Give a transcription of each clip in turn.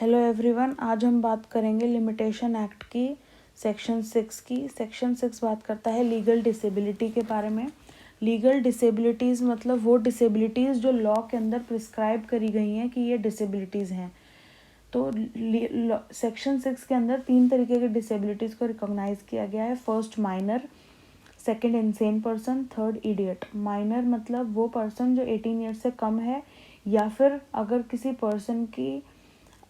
Hello everyone, आज हम बात करेंगे लिमिटेशन एक्ट की सेक्शन 6 की। सेक्शन 6 बात करता है लीगल डिसेबिलिटी के बारे में। लीगल डिसेबिलिटीज़ मतलब वो डिसेबिलिटीज़ जो लॉ के अंदर प्रिस्क्राइब करी गई हैं कि ये डिसेबिलिटीज़ हैं। तो सेक्शन 6 के अंदर 3 तरीके के डिसेबिलिटीज़ को रिकॉग्नाइज किया गया है। First minor, second insane person, third idiot. Minor मतलब वो पर्सन जो 18 ईयर्स से कम है, या फिर अगर किसी पर्सन की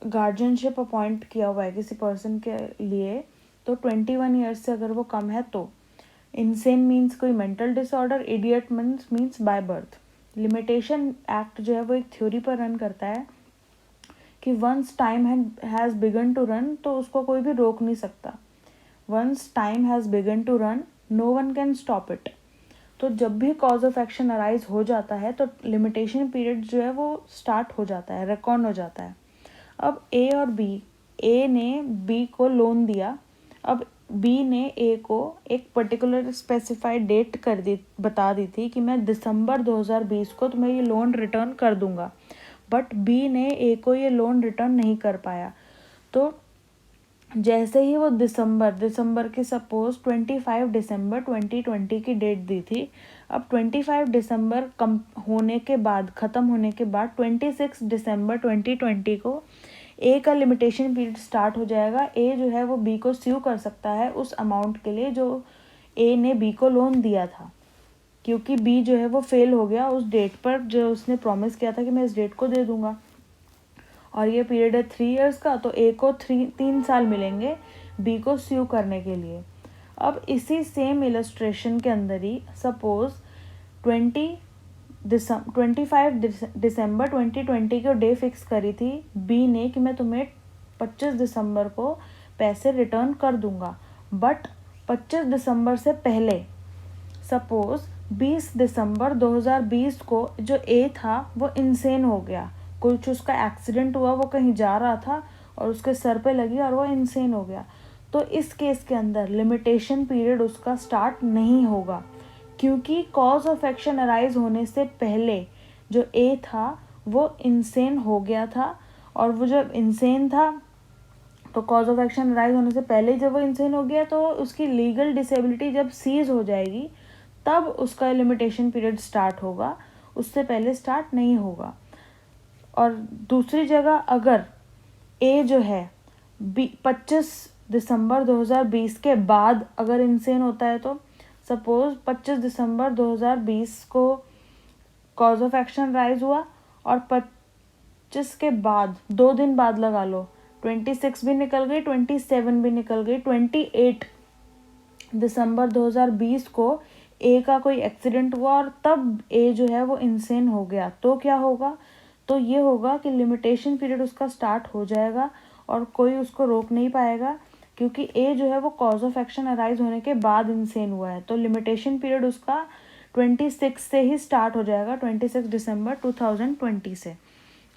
गार्जियनशिप अपॉइंट किया हुआ है किसी पर्सन के लिए तो 21 ईयर्स से अगर वो कम है तो। इंसेन मीन्स कोई mental disorder, idiot means by birth. Limitation act जो है वो एक थ्योरी पर रन करता है कि once time has begun to run तो उसको कोई भी रोक नहीं सकता। Once time has begun to run no one can stop it. तो जब भी कॉज ऑफ एक्शन अराइज हो जाता है तो लिमिटेशन पीरियड जो है वो स्टार्ट हो जाता है, रेकॉर्ड हो जाता है। अब ए और बी, ए ने बी को लोन दिया। अब बी ने ए को एक पर्टिकुलर स्पेसिफाइड डेट बता दी थी कि मैं दिसंबर 2020 को तुम्हें ये लोन रिटर्न कर दूंगा, बट बी ने ए को ये लोन रिटर्न नहीं कर पाया। तो जैसे ही वो दिसंबर की सपोज 25 दिसंबर 2020 की डेट दी थी। अब 25 दिसंबर होने के बाद, ख़त्म होने के बाद 26 दिसंबर 2020 को ए का लिमिटेशन पीरियड स्टार्ट हो जाएगा। ए जो है वो बी को स्यू कर सकता है उस अमाउंट के लिए जो ए ने बी को लोन दिया था, क्योंकि बी जो है वो फेल हो गया उस डेट पर जो उसने प्रॉमिस किया था कि मैं इस डेट को दे दूंगा। और ये पीरियड है 3 इयर्स का, तो ए को 3 साल मिलेंगे बी को स्यू करने के लिए। अब इसी सेम इलस्ट्रेशन के अंदर ही सपोज 25 दिसंबर 2020 को डे फिक्स करी थी बी ने कि मैं तुम्हें 25 दिसंबर को पैसे रिटर्न कर दूंगा, बट 25 दिसंबर से पहले सपोज 20 दिसंबर 2020 को जो ए था वो इंसेन हो गया, कुछ उसका एक्सीडेंट हुआ, वो कहीं जा रहा था और उसके सर पे लगी और वो इंसेन हो गया। तो इस केस के अंदर लिमिटेशन पीरियड उसका स्टार्ट नहीं होगा, क्योंकि कॉज ऑफ एक्शन अराइज होने से पहले जो ए था वो इंसेन हो गया था। और वो जब इंसेन था तो कॉज ऑफ एक्शन अराइज होने से पहले जब वो इंसेन हो गया तो उसकी लीगल डिसेबिलिटी जब सीज हो जाएगी तब उसका लिमिटेशन पीरियड स्टार्ट होगा, उससे पहले स्टार्ट नहीं होगा। और दूसरी जगह अगर ए जो है 25 दिसंबर 2020 के बाद अगर इंसेन होता है तो सपोज 25 दिसंबर 2020 को कॉज ऑफ एक्शन राइज हुआ और 25 के बाद 2 दिन बाद लगा लो 26 भी निकल गई, 27 भी निकल गई, 28 दिसंबर 2020 को ए का कोई एक्सीडेंट हुआ और तब ए जो है वो इंसेन हो गया, तो क्या होगा? तो ये होगा कि लिमिटेशन पीरियड उसका स्टार्ट हो जाएगा और कोई उसको रोक नहीं पाएगा, क्योंकि ए जो है वो कॉज ऑफ एक्शन अराइज होने के बाद इंसेन हुआ है। तो लिमिटेशन पीरियड उसका 26 से ही स्टार्ट हो जाएगा, 26 दिसंबर 2020 से।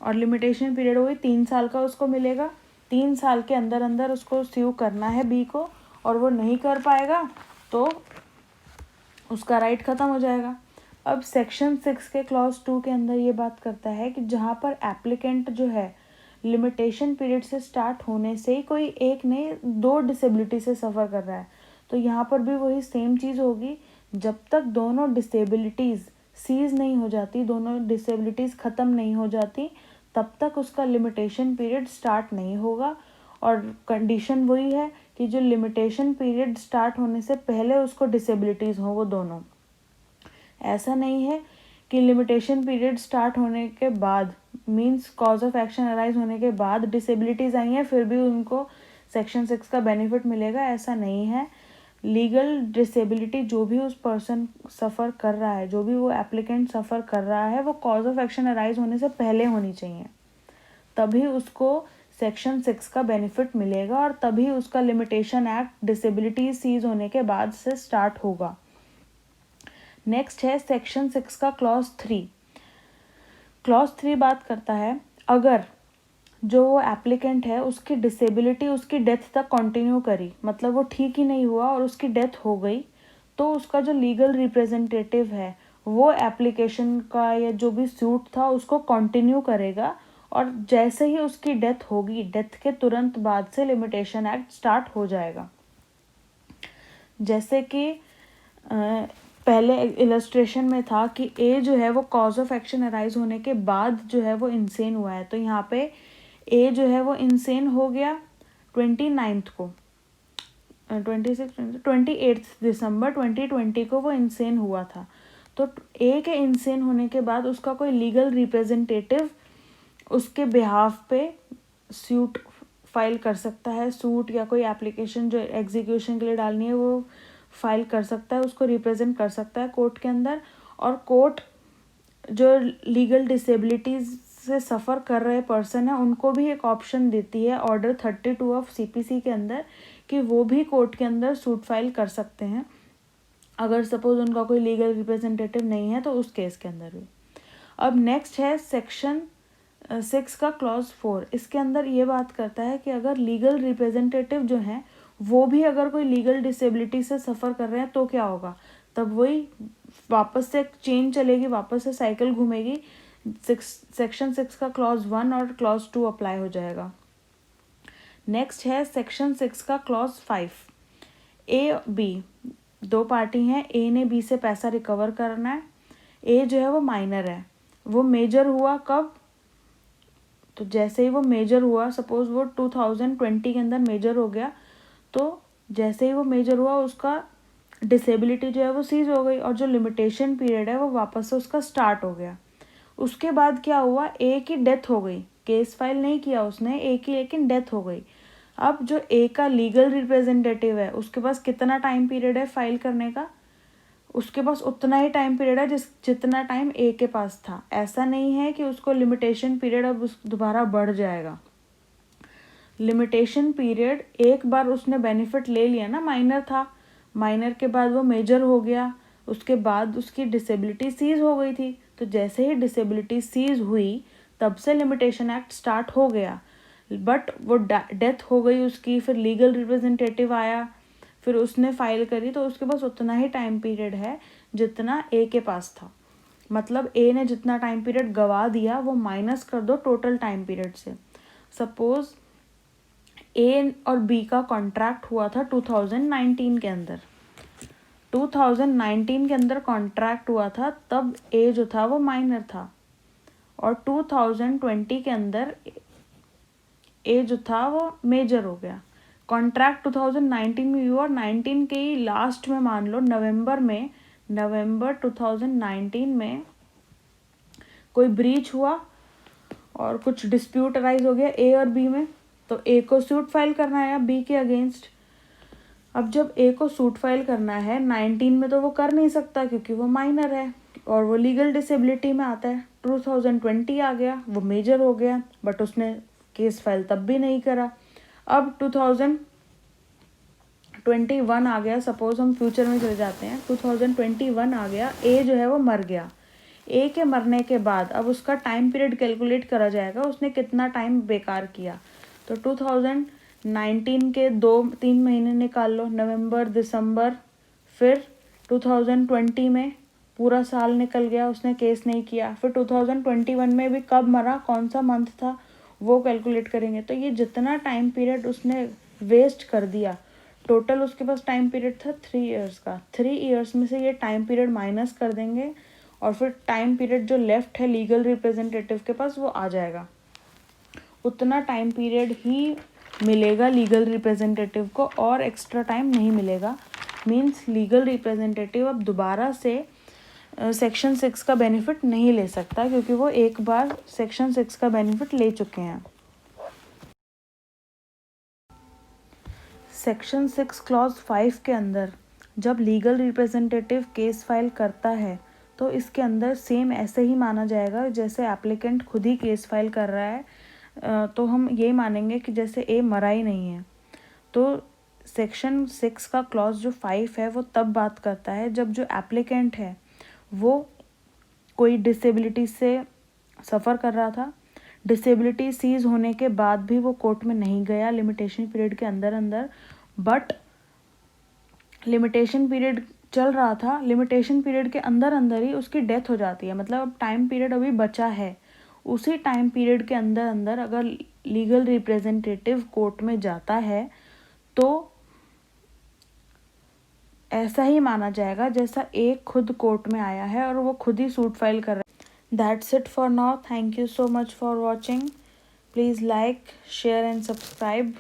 और लिमिटेशन पीरियड वही 3 साल का उसको मिलेगा। 3 साल के अंदर अंदर उसको स्यू करना है बी को, और वो नहीं कर पाएगा तो उसका राइट ख़त्म हो जाएगा। अब सेक्शन 6 के क्लॉज 2 के अंदर ये बात करता है कि जहाँ पर एप्लीकेंट जो है लिमिटेशन पीरियड से स्टार्ट होने से ही कोई एक ने 2 डिसेबिलिटी से सफ़र कर रहा है, तो यहाँ पर भी वही सेम चीज़ होगी। जब तक दोनों डिसेबिलिटीज़ सीज नहीं हो जाती, दोनों डिसेबिलिटीज़ ख़त्म नहीं हो जाती, तब तक उसका लिमिटेशन पीरियड स्टार्ट नहीं होगा। और कंडीशन वही है कि जो लिमिटेशन पीरियड स्टार्ट होने से पहले उसको डिसेबिलिटीज़ हो वो दोनों। ऐसा नहीं है कि लिमिटेशन पीरियड स्टार्ट होने के बाद means cause of action arise होने के बाद डिसेबिलिटीज़ आई हैं फिर भी उनको सेक्शन 6 का बेनिफिट मिलेगा, ऐसा नहीं है। लीगल डिसेबिलिटी जो भी उस पर्सन सफ़र कर रहा है, जो भी वो एप्लीकेंट सफ़र कर रहा है, वो कॉज ऑफ एक्शन अराइज होने से पहले होनी चाहिए, तभी उसको सेक्शन 6 का बेनिफिट मिलेगा और तभी उसका लिमिटेशन एक्ट डिसेबिलिटी सीज होने के बाद से स्टार्ट होगा। नेक्स्ट है सेक्शन 6 का क्लॉज 3। क्लॉज 3 बात करता है अगर जो वो एप्लीकेंट है उसकी डिसेबिलिटी उसकी डेथ तक कंटिन्यू करी, मतलब वो ठीक ही नहीं हुआ और उसकी डेथ हो गई, तो उसका जो लीगल रिप्रेजेंटेटिव है वो एप्लीकेशन का या जो भी सूट था उसको कंटिन्यू करेगा और जैसे ही उसकी डेथ होगी, डेथ के तुरंत बाद से लिमिटेशन एक्ट स्टार्ट हो जाएगा। जैसे कि पहले इलस्ट्रेशन में था कि ए जो है वो कॉज ऑफ एक्शन अराइज होने के बाद जो है वो इंसेन हुआ है, तो यहाँ पे ए जो है वो इंसेन हो गया 29 को, 28 दिसंबर 2020 को वो इंसेन हुआ था। तो ए के इंसेन होने के बाद उसका कोई लीगल रिप्रेजेंटेटिव उसके बिहाफ पे सूट फाइल कर सकता है, सूट या कोई एप्लीकेशन जो एग्जीक्यूशन के लिए डालनी है वो फाइल कर सकता है, उसको रिप्रेजेंट कर सकता है कोर्ट के अंदर। और कोर्ट जो लीगल डिसेबिलिटीज़ से सफ़र कर रहे पर्सन है उनको भी एक ऑप्शन देती है ऑर्डर 32 ऑफ सीपीसी के अंदर कि वो भी कोर्ट के अंदर सूट फाइल कर सकते हैं, अगर सपोज उनका कोई लीगल रिप्रेजेंटेटिव नहीं है तो उस केस के अंदर भी। अब नेक्स्ट है सेक्शन 6 का क्लॉज 4। इसके अंदर ये बात करता है कि अगर लीगल रिप्रेजेंटेटिव जो हैं वो भी अगर कोई लीगल डिसेबिलिटी से सफ़र कर रहे हैं तो क्या होगा, तब वही वापस से चेन चलेगी, वापस से साइकिल घूमेगी, सेक्शन 6 का क्लॉज 1 और क्लॉज 2 अप्लाई हो जाएगा। नेक्स्ट है सेक्शन 6 का क्लॉज 5। ए बी दो पार्टी हैं, ए ने बी से पैसा रिकवर करना है। ए जो है वो माइनर है, वो मेजर हुआ कब, तो जैसे ही वो मेजर हुआ, सपोज वो 2020 के अंदर मेजर हो गया, तो जैसे ही वो मेजर हुआ उसका डिसेबिलिटी जो है वो सीज हो गई और जो लिमिटेशन पीरियड है वो वापस से उसका स्टार्ट हो गया। उसके बाद क्या हुआ, ए की डेथ हो गई, केस फाइल नहीं किया उसने ए की, लेकिन डेथ हो गई। अब जो ए का लीगल रिप्रेजेंटेटिव है उसके पास कितना टाइम पीरियड है फाइल करने का, उसके पास उतना ही टाइम पीरियड है जितना टाइम ए के पास था। ऐसा नहीं है कि उसको लिमिटेशन पीरियड अब दोबारा बढ़ जाएगा। लिमिटेशन पीरियड एक बार उसने बेनिफिट ले लिया ना, माइनर था, माइनर के बाद वो मेजर हो गया, उसके बाद उसकी डिसेबिलिटी सीज हो गई थी, तो जैसे ही डिसेबिलिटी सीज हुई तब से लिमिटेशन एक्ट स्टार्ट हो गया। बट वो डेथ हो गई उसकी, फिर लीगल रिप्रेजेंटेटिव आया, फिर उसने फाइल करी, तो उसके पास उतना ही टाइम पीरियड है जितना ए के पास था। मतलब ए ने जितना टाइम पीरियड गवा दिया वो माइनस कर दो टोटल टाइम पीरियड से। सपोज ए और बी का कॉन्ट्रैक्ट हुआ था 2019 के अंदर, 2019 के अंदर कॉन्ट्रैक्ट हुआ था, तब ए जो था वो माइनर था, और 2020 के अंदर ए जो था वो मेजर हो गया। कॉन्ट्रैक्ट 2019 में हुआ और 19 के ही लास्ट में मान लो नवंबर 2019 में कोई ब्रीच हुआ और कुछ डिस्प्यूट अराइज हो गया ए और बी में, तो ए को सूट फाइल करना है बी के अगेंस्ट। अब जब ए को सूट फाइल करना है 19 में तो वो कर नहीं सकता क्योंकि वो माइनर है और वो लीगल डिसेबिलिटी में आता है। 2020 आ गया, वो मेजर हो गया, बट उसने केस फाइल तब भी नहीं करा। अब 2021 आ गया, सपोज हम फ्यूचर में चले जाते हैं, 2021 आ गया, ए जो है वो मर गया। ए के मरने के बाद अब उसका टाइम पीरियड कैलकुलेट करा जाएगा, उसने कितना टाइम बेकार किया। तो 2019 के 2-3 महीने निकाल लो, नवंबर, दिसंबर, फिर 2020 में पूरा साल निकल गया, उसने केस नहीं किया। फिर 2021 में भी कब मरा, कौन सा मंथ था, वो कैलकुलेट करेंगे। तो ये जितना टाइम पीरियड उसने वेस्ट कर दिया, टोटल उसके पास टाइम पीरियड था 3 ईयर्स का, 3 ईयर्स में से ये टाइम पीरियड माइनस कर देंगे और फिर टाइम पीरियड जो लेफ्ट है लीगल रिप्रेजेंटेटिव के पास वो आ जाएगा। उतना टाइम पीरियड ही मिलेगा लीगल रिप्रेजेंटेटिव को और एक्स्ट्रा टाइम नहीं मिलेगा। मीन्स लीगल रिप्रेजेंटेटिव अब दोबारा से सेक्शन 6 का बेनिफिट नहीं ले सकता क्योंकि वो एक बार सेक्शन 6 का बेनिफिट ले चुके हैं। सेक्शन 6 क्लॉज 5 के अंदर जब लीगल रिप्रेजेंटेटिव केस फाइल करता है तो इसके अंदर सेम ऐसे ही माना जाएगा जैसे एप्लीकेंट खुद ही केस फाइल कर रहा है, तो हम ये मानेंगे कि जैसे ए मरा ही नहीं है। तो सेक्शन 6 का क्लॉज जो 5 है वो तब बात करता है जब जो एप्लीकेंट है वो कोई डिसेबिलिटी से सफ़र कर रहा था, डिसेबिलिटी सीज होने के बाद भी वो कोर्ट में नहीं गया लिमिटेशन पीरियड के अंदर, बट लिमिटेशन पीरियड चल रहा था, लिमिटेशन पीरियड के अंदर ही उसकी डेथ हो जाती है। मतलब अब टाइम पीरियड अभी बचा है, उसी टाइम पीरियड के अंदर अंदर अगर लीगल रिप्रेजेंटेटिव कोर्ट में जाता है तो ऐसा ही माना जाएगा जैसा एक खुद कोर्ट में आया है और वो खुद ही सूट फाइल कर रहा है। That's it for now. Thank you so much for watching. Please like, share and subscribe.